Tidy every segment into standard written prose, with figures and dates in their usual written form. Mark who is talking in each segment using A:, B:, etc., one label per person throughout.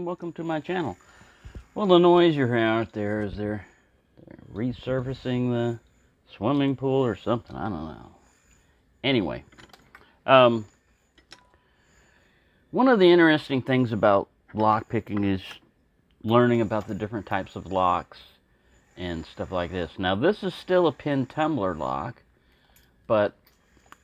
A: welcome to my channel. Well, the noise you hear out there is they're resurfacing the swimming pool or something. I don't know. Anyway, one of the interesting things about lock picking is learning about the different types of locks and stuff like this. Now, this is still a pin tumbler lock, but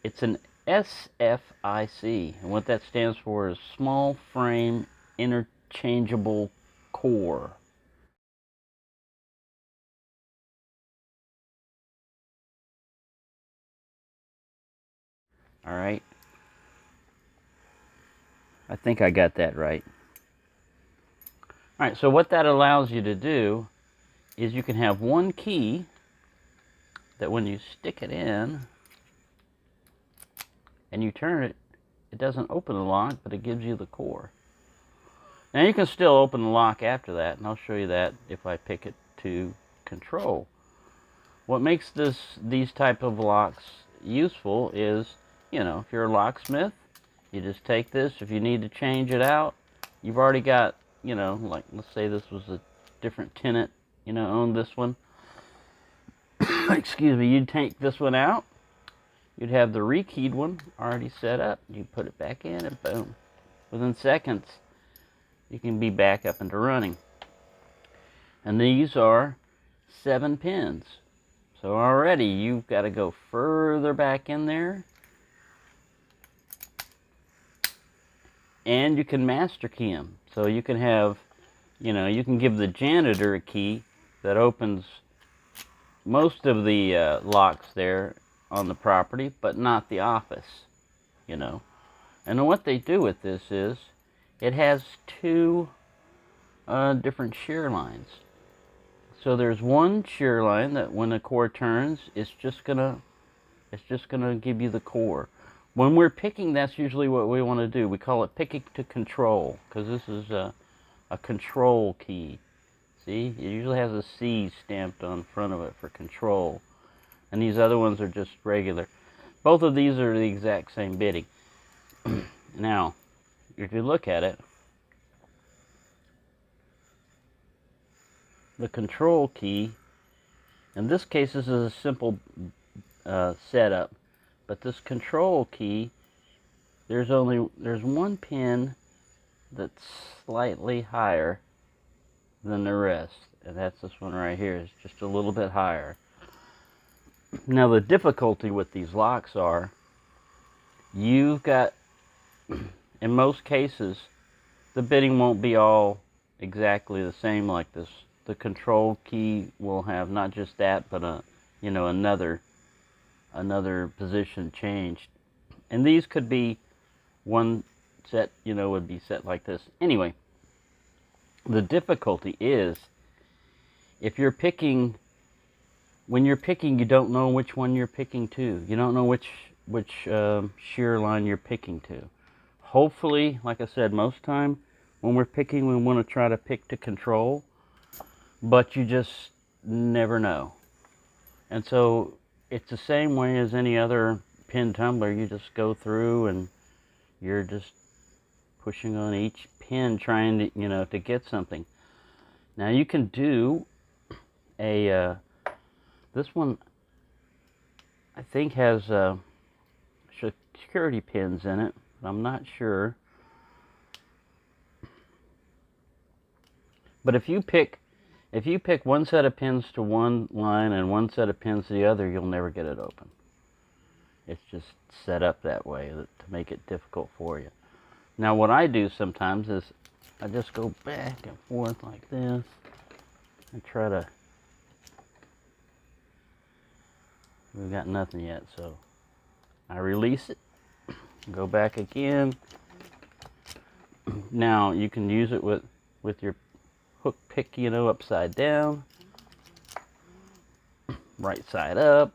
A: it's an SFIC, and what that stands for is Small Frame Interchangeable Core. All right. I think I got that right. All right, so what that allows you to do is you can have one key that when you stick it in and you turn it, it doesn't open the lock, but it gives you the core. Now you can still open the lock after that, and I'll show you that if I pick it to control. What makes these type of locks useful is, you know, if you're a locksmith, you just take this. If you need to change it out, you've already got, you know, like let's say this was a different tenant, you know, owned this one. Excuse me, you'd take this one out. You'd have the rekeyed one already set up. You put it back in and boom. Within seconds, you can be back up and running. And these are 7 pins. So already you've got to go further back in there. And you can master key them. So you can have, you know, you can give the janitor a key that opens most of the locks there on the property, but not the office, you know. And what they do with this is, it has 2 different shear lines. So there's one shear line that when the core turns, it's just gonna give you the core. When we're picking, that's usually what we want to do. We call it picking to control, because this is a control key. See, it usually has a C stamped on front of it for control. And these other ones are just regular. Both of these are the exact same bitting. Now, if you look at it, the control key, in this case this is a simple setup, but this control key, there's one pin that's slightly higher than the rest, and that's this one right here. It's just a little bit higher. Now the difficulty with these locks are, you've got, in most cases, the bitting won't be all exactly the same like this. The control key will have not just that, but you know, another position changed. And these could be one set, you know, would be set like this. Anyway, the difficulty is, if you're picking, when you're picking, you don't know which one you're picking to. You don't know which shear line you're picking to. Hopefully, like I said, most time when we're picking, we want to try to pick to control, but you just never know. And so it's the same way as any other pin tumbler. You just go through and you're just pushing on each pin, trying to, you know, to get something. Now you can do a this one, I think, has security pins in it. I'm not sure. But if you pick one set of pins to one line and one set of pins to the other, you'll never get it open. It's just set up that way to make it difficult for you. Now what I do sometimes is I just go back and forth like this and try to, we've got nothing yet, so I release it, go back again. Now you can use it with your hook pick, you know, upside down, right side up.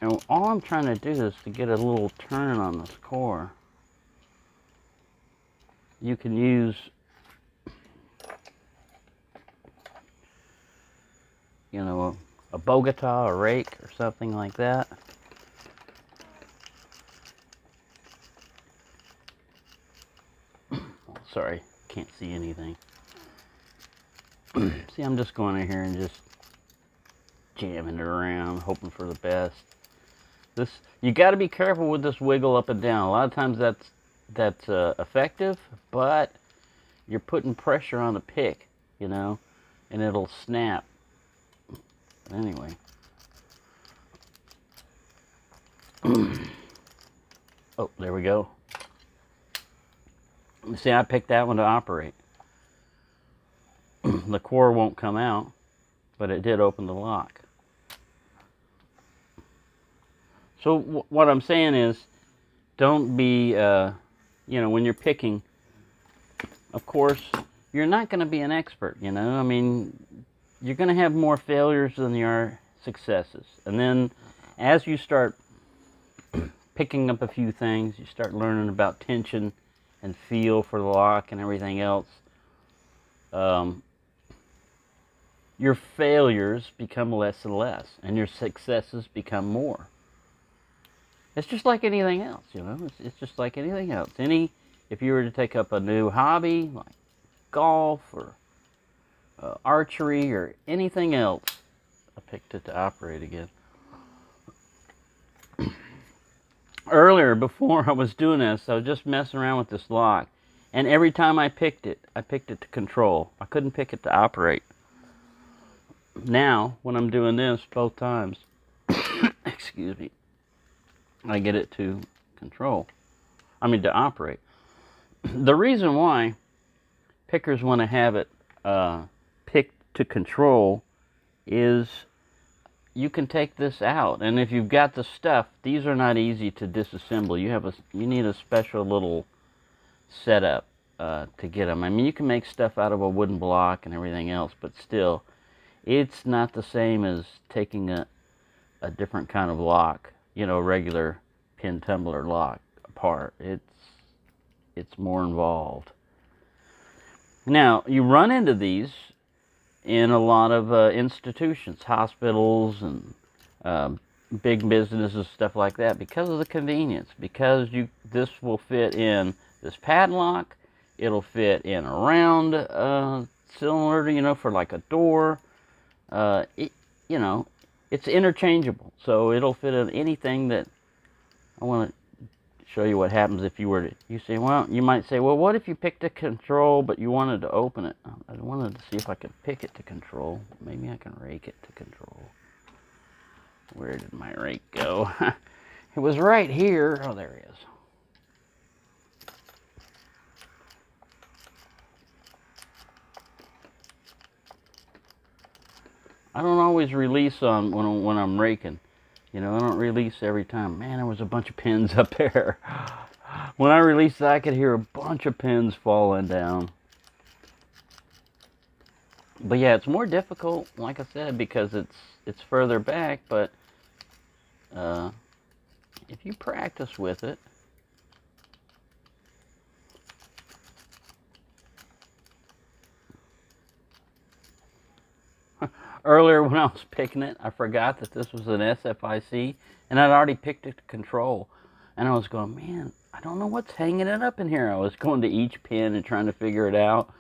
A: And all I'm trying to do is to get a little turn on this core. You can use, you know, a Bogota, a rake, or something like that. sorry, can't see anything. See, I'm just going in here and just jamming it around, hoping for the best. You got to be careful with this wiggle up and down. A lot of times that's effective, but you're putting pressure on the pick, you know, and it'll snap. Anyway. Oh, there we go. See, I picked that one to operate. The core won't come out, but it did open the lock. So what I'm saying is, don't be, you know, when you're picking, of course, you're not going to be an expert, you know. I mean, you're going to have more failures than you are successes. And then as you start picking up a few things, you start learning about tension and feel for the lock and everything else, your failures become less and less, and your successes become more. It's just like anything else, you know. It's just like anything else. If you were to take up a new hobby, like golf or archery or anything else, I picked it to operate again. Earlier, before I was doing this, I was just messing around with this lock, and every time I picked it to control. I couldn't pick it to operate. Now, when I'm doing this both times, excuse me, I get it to control. I mean, to operate. The reason why pickers want to have it picked to control is you can take this out, and if you've got the stuff, these are not easy to disassemble. You need a special little setup to get them. I mean, you can make stuff out of a wooden block and everything else, but still, it's not the same as taking a different kind of lock, you know, regular pin tumbler lock apart. It's more involved. Now, you run into these in a lot of institutions, hospitals, and big businesses, stuff like that, because of the convenience. Because this will fit in this padlock, it'll fit in a round cylinder, you know, for like a door. You know, it's interchangeable, so it'll fit in anything that. I want to show you what happens if you were to, you might say, well, what if you picked a control, but you wanted to open it? I wanted to see if I could pick it to control. Maybe I can rake it to control. Where did my rake go? It was right here. Oh, there he is. I don't always release on when I'm raking. You know, I don't release every time. Man, there was a bunch of pins up there. When I released, I could hear a bunch of pins falling down. But yeah, it's more difficult, like I said, because it's further back. But if you practice with it, earlier when I was picking it, I forgot that this was an SFIC, and I'd already picked it to control. And I was going, man, I don't know what's hanging it up in here. I was going to each pin and trying to figure it out.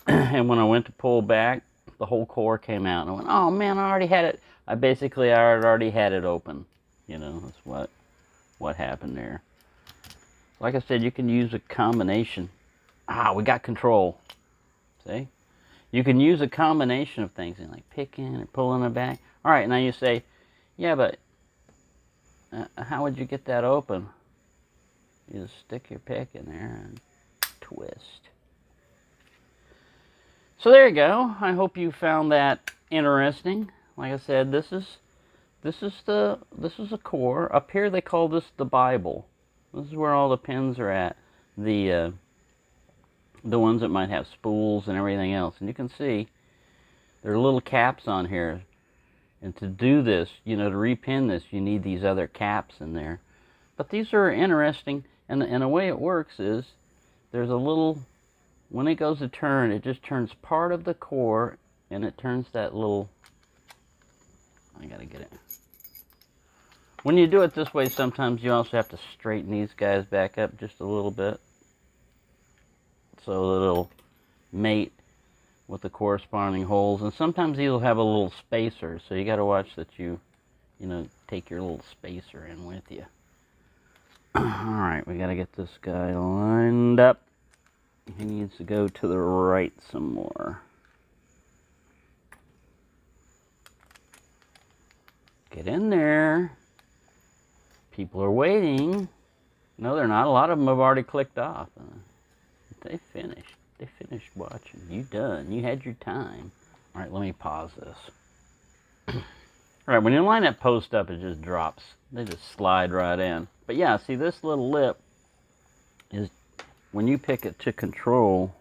A: And when I went to pull back, the whole core came out. And I went, oh man, I already had it. I already had it open. You know, that's what happened there. Like I said, you can use a combination. We got control. See? You can use a combination of things, like picking or pulling it back. All right, now you say, yeah, but how would you get that open? You just stick your pick in there and twist. So there you go. I hope you found that interesting. Like I said, this is a core. Up here they call this the Bible. This is where all the pins are at. The ones that might have spools and everything else. And you can see there are little caps on here. And to do this, you know, to repin this, you need these other caps in there. But these are interesting. And the way it works is there's a little, when it goes to turn, it just turns part of the core, and it turns that little, I gotta get it. When you do it this way, sometimes you also have to straighten these guys back up just a little bit, so that it'll mate with the corresponding holes. And sometimes these will have a little spacer, so you got to watch that you take your little spacer in with you. Alright, we got to get this guy lined up. He needs to go to the right some more. Get in there. People are waiting. No, they're not. A lot of them have already clicked off. They finished. They finished watching. You done. You had your time. All right, let me pause this. All right, when you line that post up, it just drops. They just slide right in. But yeah, see, this little lip is, when you pick it to control,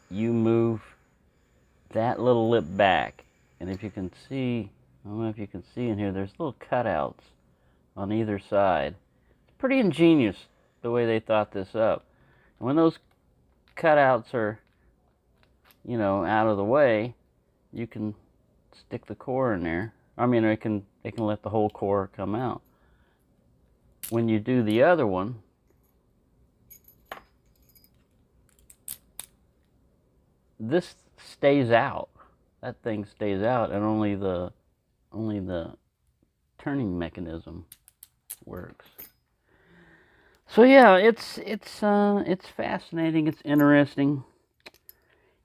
A: you move that little lip back. And if you can see, I don't know if you can see in here, there's little cutouts on either side. It's pretty ingenious the way they thought this up. And when those cutouts are, out of the way, you can stick the core in there. I mean, it can let the whole core come out. When you do the other one, this stays out. That thing stays out, and only the turning mechanism works. So yeah, it's fascinating. It's interesting,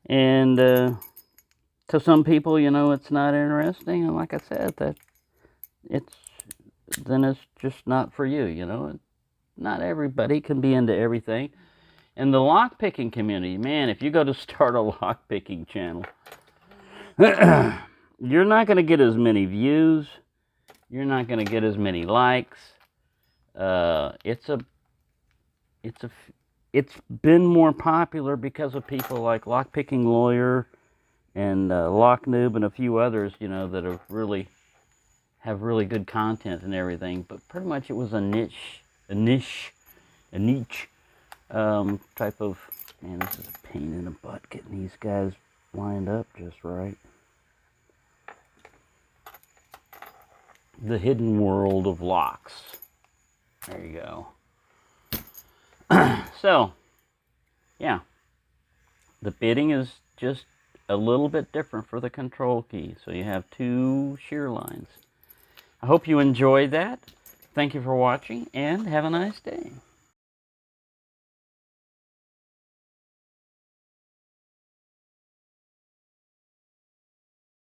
A: and to some people, it's not interesting. And like I said, then it's just not for you. Not everybody can be into everything. And the lockpicking community, man, if you go to start a lockpicking channel, you're not going to get as many views. You're not going to get as many likes. It's been more popular because of people like Lockpicking Lawyer and Lock Noob and a few others, that have really good content and everything. But pretty much it was a niche type of, man, this is a pain in the butt getting these guys lined up just right. The hidden world of locks. There you go. So, yeah, the bitting is just a little bit different for the control key. So you have 2 shear lines. I hope you enjoyed that. Thank you for watching, and have a nice day.